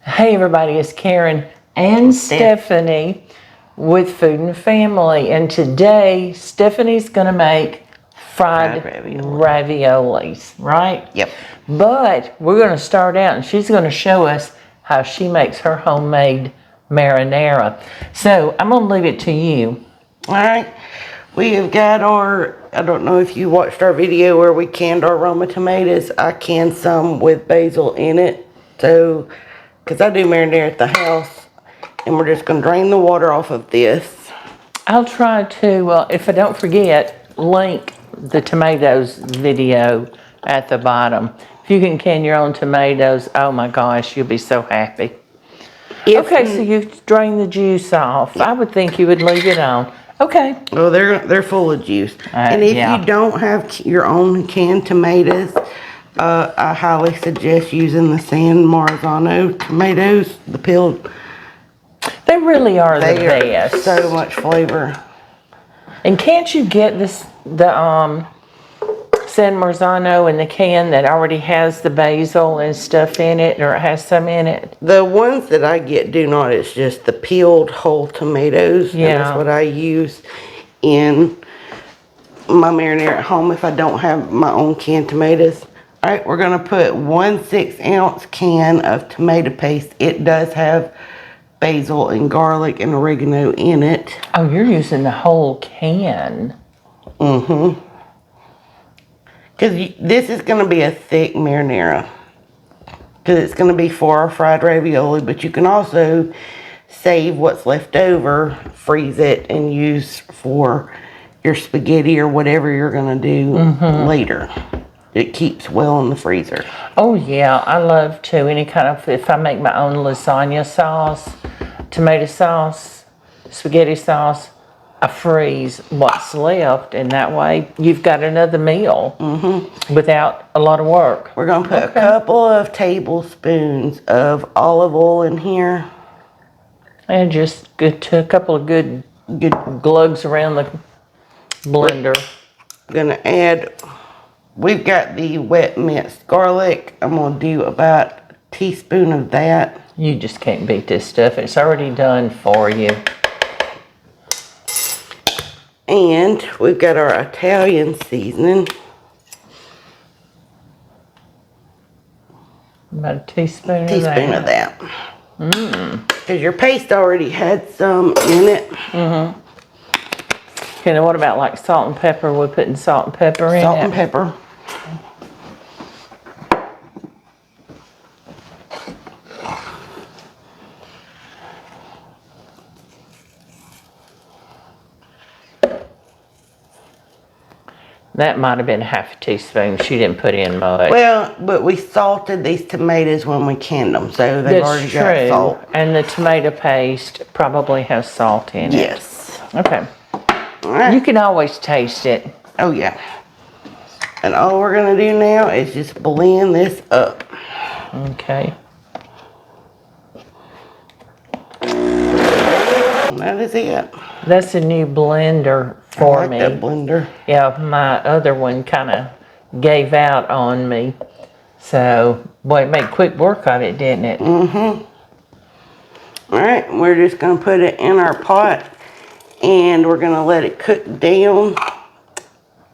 Hey everybody, it's Karen and Stephanie with Food and Family, and today Stephanie's going to make fried raviolis, right? Yep. But we're going to start out and she's going to show us how she makes her homemade marinara. So I'm going to leave it to you. All right. We have got our, I don't know if you watched our video where we canned our Roma tomatoes. I canned some with basil in it. So, because I do marinara at the house. And we're just going to drain the water off of this. I'll try to, if I don't forget, link the tomatoes video at the bottom. If you can can your own tomatoes, oh my gosh, you'll be so happy. Okay, so you drain the juice off. I would think you would leave it on. Okay. Well, they're full of juice. And if you don't have your own canned tomatoes, I highly suggest using the San Marzano tomatoes, the peeled. They really are the best. So much flavor. And can't you get the San Marzano in the can that already has the basil and stuff in it, or it has some in it? The ones that I get do not. It's just the peeled whole tomatoes. Yeah. And that's what I use in my marinara at home if I don't have my own canned tomatoes. All right, we're going to put 1 6-ounce can of tomato paste. It does have basil and garlic and oregano in it. Oh, you're using the whole can. Mm-hmm. Because this is going to be a thick marinara. Because it's going to be for our fried ravioli. But you can also save what's left over, freeze it, and use for your spaghetti or whatever you're going to do later. It keeps well in the freezer. Oh, yeah. I love to. Any kind of, if I make my own lasagna sauce, tomato sauce, spaghetti sauce, I freeze what's left, and that way you've got another meal without a lot of work. We're going to put a couple of tablespoons of olive oil in here. And just a couple of good glugs around the blender. I'm going to add, we've got the wet minced garlic. I'm going to do about a teaspoon of that. You just can't beat this stuff. It's already done for you. And we've got our Italian seasoning. About a teaspoon of that. Because your paste already had some in it. Okay, now what about like salt and pepper? We're putting salt and pepper in it? Salt and pepper. That might have been half a teaspoon. She didn't put in much. Well, but we salted these tomatoes when we canned them, so they've already got salt. And the tomato paste probably has salt in it. Yes. Okay. All right. You can always taste it. Oh, yeah. And all we're going to do now is just blend this up. Okay. That is it. That's a new blender for me. That blender. Yeah, my other one kind of gave out on me. So, boy, it made quick work of it, didn't it? All right, we're just going to put it in our pot, and we're going to let it cook down.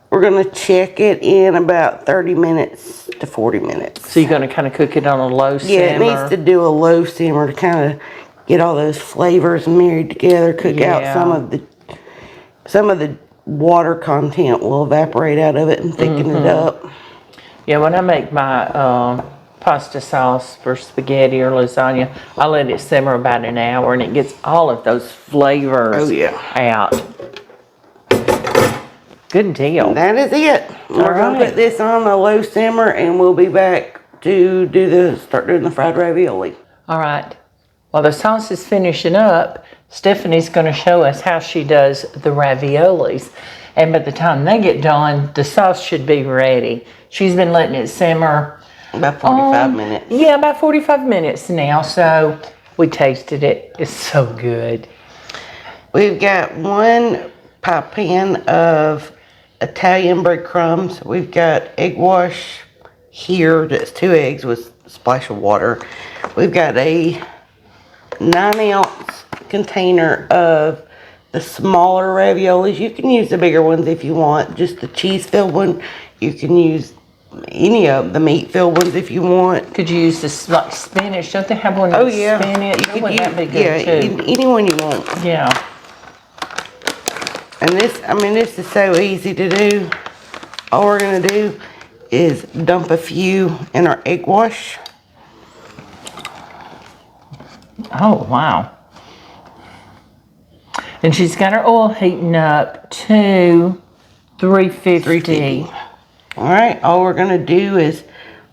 We're going to check it in about 30 minutes to 40 minutes. So you're going to kind of cook it on a low simmer? Yeah, it needs to do a low simmer to kind of get all those flavors married together, cook out some of the water content will evaporate out of it and thicken it up. Yeah, when I make my pasta sauce for spaghetti or lasagna, I let it simmer about an hour, and it gets all of those flavors out. Good deal. That is it. We're going to put this on a low simmer, and we'll be back to start doing the fried ravioli. All right. While the sauce is finishing up, Stephanie's going to show us how she does the raviolis. And by the time they get done, the sauce should be ready. She's been letting it simmer. About 45 minutes. Yeah, about 45 minutes now. So we tasted it. It's so good. We've got 1 pie pan of Italian breadcrumbs. We've got egg wash here. That's 2 eggs with a splash of water. We've got a 9-ounce container of the smaller raviolis. You can use the bigger ones if you want. Just the cheese-filled one. You can use any of the meat-filled ones if you want. Could you use this like spinach? Don't they have one that's spinach? Wouldn't that be good too? Any one you want. Yeah. And this, I mean, this is so easy to do. All we're gonna do is dump a few in our egg wash. Oh, wow. And she's got her oil heating up to 350. All right, all we're gonna do is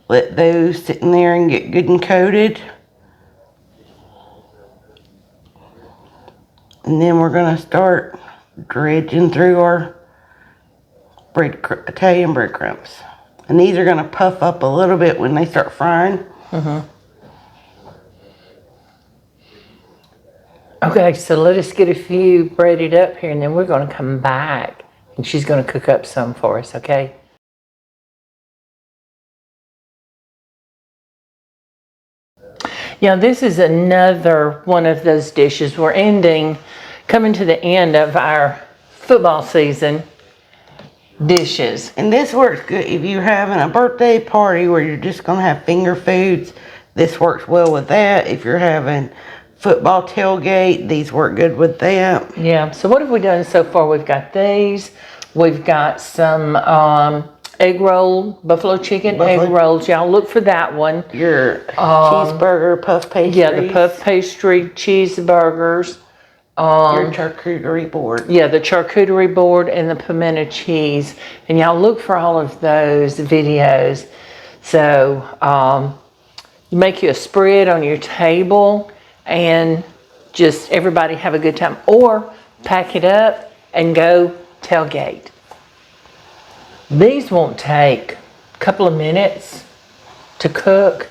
let those sit in there and get good and coated. And then we're gonna start dredging through our Italian breadcrumbs. And these are gonna puff up a little bit when they start frying. Okay, so let us get a few breaded up here, and then we're going to come back, and she's going to cook up some for us, okay? Yeah, this is another one of those dishes. We're coming to the end of our football season dishes. And this works good if you're having a birthday party where you're just going to have finger foods. This works well with that. If you're having football tailgate, these work good with that. Yeah, so what have we done so far? We've got these. We've got some egg roll, buffalo chicken egg rolls. Y'all look for that one. Your cheeseburger, puff pastry. Yeah, the puff pastry cheeseburgers. Your charcuterie board. Yeah, the charcuterie board and the pimento cheese. And y'all look for all of those videos. So you make you a spread on your table and just everybody have a good time. Or pack it up and go tailgate. These won't take a couple of minutes to cook.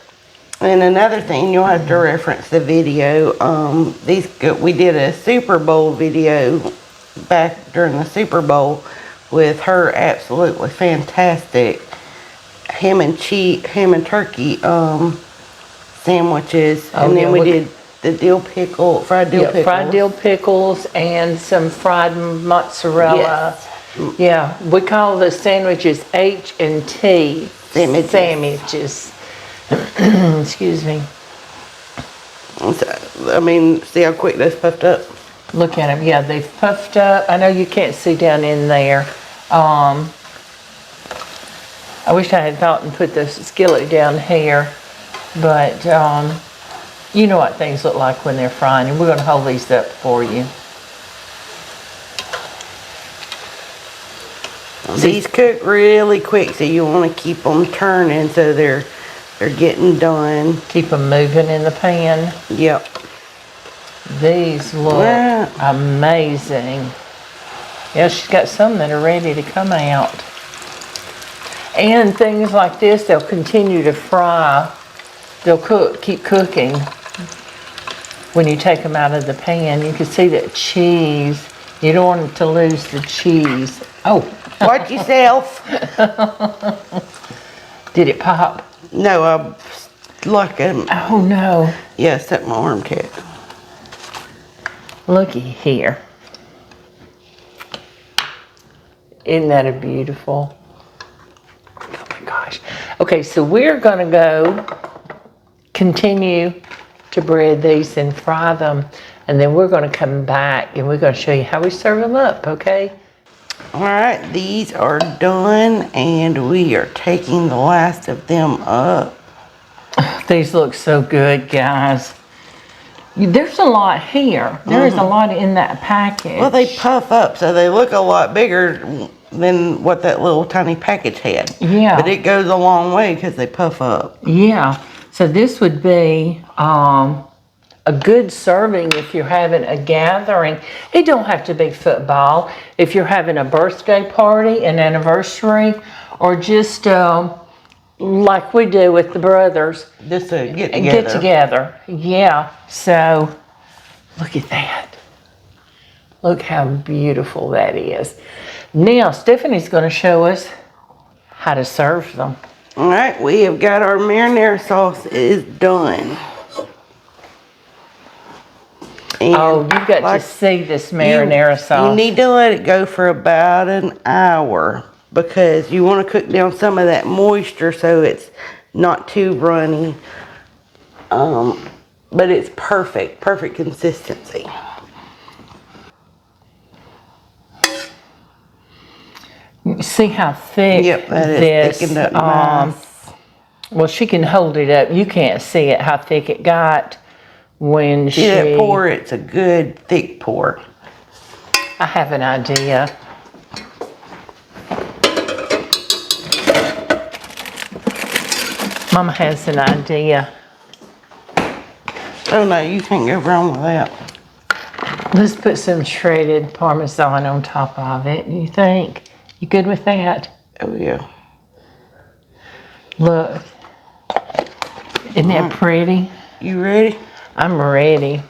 And another thing, you'll have to reference the video. We did a Super Bowl video back during the Super Bowl with her absolutely fantastic ham and turkey sandwiches. And then we did the fried dill pickles. Fried dill pickles and some fried mozzarella. Yes. Yeah, we call the sandwiches H&T sandwiches. Excuse me. I mean, see how quick those puffed up? Look at them. Yeah, they've puffed up. I know you can't see down in there. I wish I had thought and put the skillet down here, but you know what things look like when they're frying, and we're going to hold these up for you. These cook really quick, so you want to keep them turning so they're getting done. Keep them moving in the pan. Yep. These look amazing. Yeah, she's got some that are ready to come out. And things like this, they'll continue to fry. They'll keep cooking when you take them out of the pan. You can see that cheese. You don't want to lose the cheese. Oh. Watch yourself. Did it pop? No, oh no. Yeah, set my arm to it. Looky here. Isn't that a beautiful? Oh my gosh. Okay, so we're gonna go continue to bread these and fry them, and then we're gonna come back and we're gonna show you how we serve them up, okay? All right, these are done, and we are taking the last of them up. These look so good, guys. There's a lot here. There is a lot in that package. Well, they puff up, so they look a lot bigger than what that little tiny package had. Yeah. But it goes a long way because they puff up. Yeah. So this would be a good serving if you're having a gathering. It don't have to be football. If you're having a birthday party, an anniversary, or just like we do with the brothers. Just to get together. Get together. Yeah. So look at that. Look how beautiful that is. Now Stephanie's going to show us how to serve them. All right, we have got our marinara sauce is done. And Oh, you've got like, to see this marinara sauce. You need to let it go for about an hour because you want to cook down some of that moisture so it's not too runny. But it's perfect consistency. See how thick Yep, that this, is thickened up nice. Well, she can hold it up. You can't see it, how thick it got when See that pour? It's a good thick pour. I have an idea. Mama has an idea. Oh no, you can't go wrong with that. Let's put some shredded Parmesan on top of it. You think? You good with that? Oh yeah. Look. Isn't that pretty? You ready? I'm ready.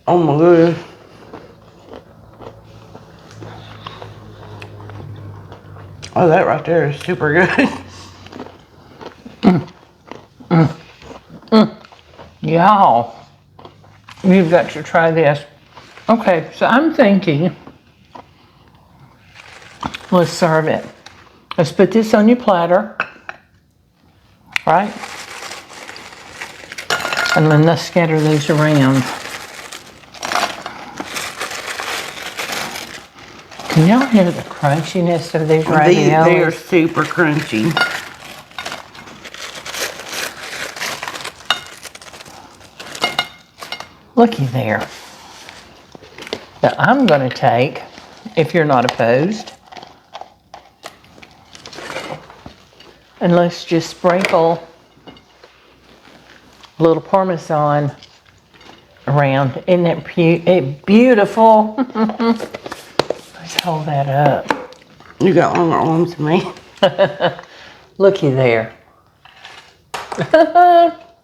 Oh my goodness. Oh, that right there is super good. Y'all, you've got to try this. Okay, so I'm thinking, let's serve it. Let's put this on your platter, right? And then let's scatter these around. Can y'all hear the crunchiness of these raviolis? They are super crunchy. Looky there. Now I'm going to take, if you're not opposed, and let's just sprinkle a little Parmesan around. Isn't it beautiful? Let's hold that up. You got longer arms than me. Looky there.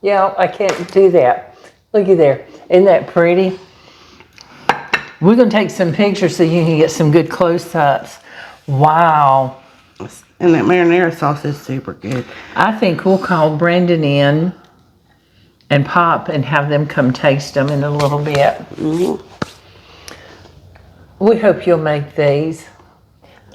Yeah, I can't do that. Looky there. Isn't that pretty? We're going to take some pictures so you can get some good close-ups. Wow. And that marinara sauce is super good. I think we'll call Brandon in and Pop and have them come taste them in a little bit. We hope you'll make these.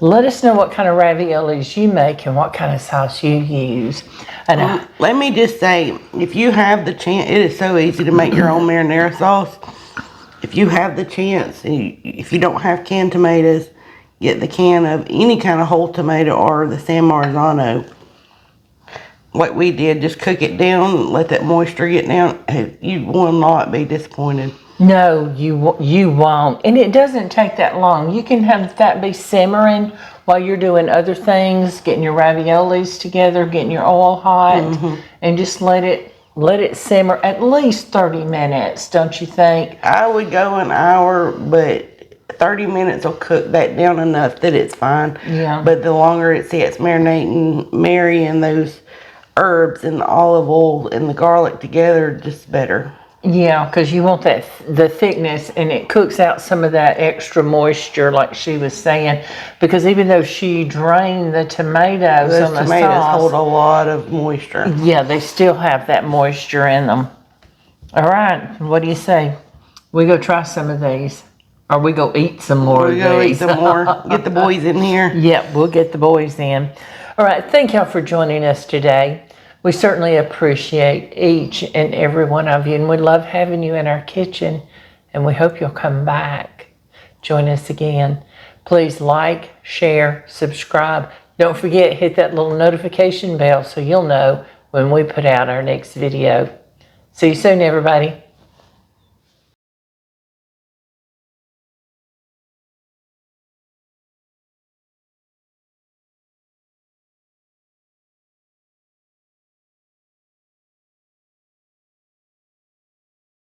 Let us know what kind of raviolis you make and what kind of sauce you use. And let me just say, if you have the chance, it is so easy to make your own marinara sauce. If you have the chance, if you don't have canned tomatoes, get the can of any kind of whole tomato or the San Marzano. Like we did, just cook it down, let that moisture get down. You will not be disappointed. no, you won't. And it doesn't take that long. You can have that be simmering while you're doing other things, getting your raviolis together, getting your oil hot, and just let it simmer at least 30 minutes, don't you think? I would go an hour, but 30 minutes will cook that down enough that it's fine. Yeah. But the longer it sits marrying those herbs and the olive oil and the garlic together, just better. Yeah, because you want the thickness, and it cooks out some of that extra moisture, like she was saying. Because even though she drained the tomatoes Those on the tomatoes sauce, hold a lot of moisture. yeah, they still have that moisture in them. All right, what do you say? We go try some of these, or we go eat some more of We'll go eat these. some more. Get the boys in here. Yep, we'll get the boys in. All right, thank y'all for joining us today. We certainly appreciate each and every one of you, and we love having you in our kitchen, and we hope you'll come back. Join us again. Please like, share, subscribe. Don't forget, hit that little notification bell so you'll know when we put out our next video. See you soon, everybody.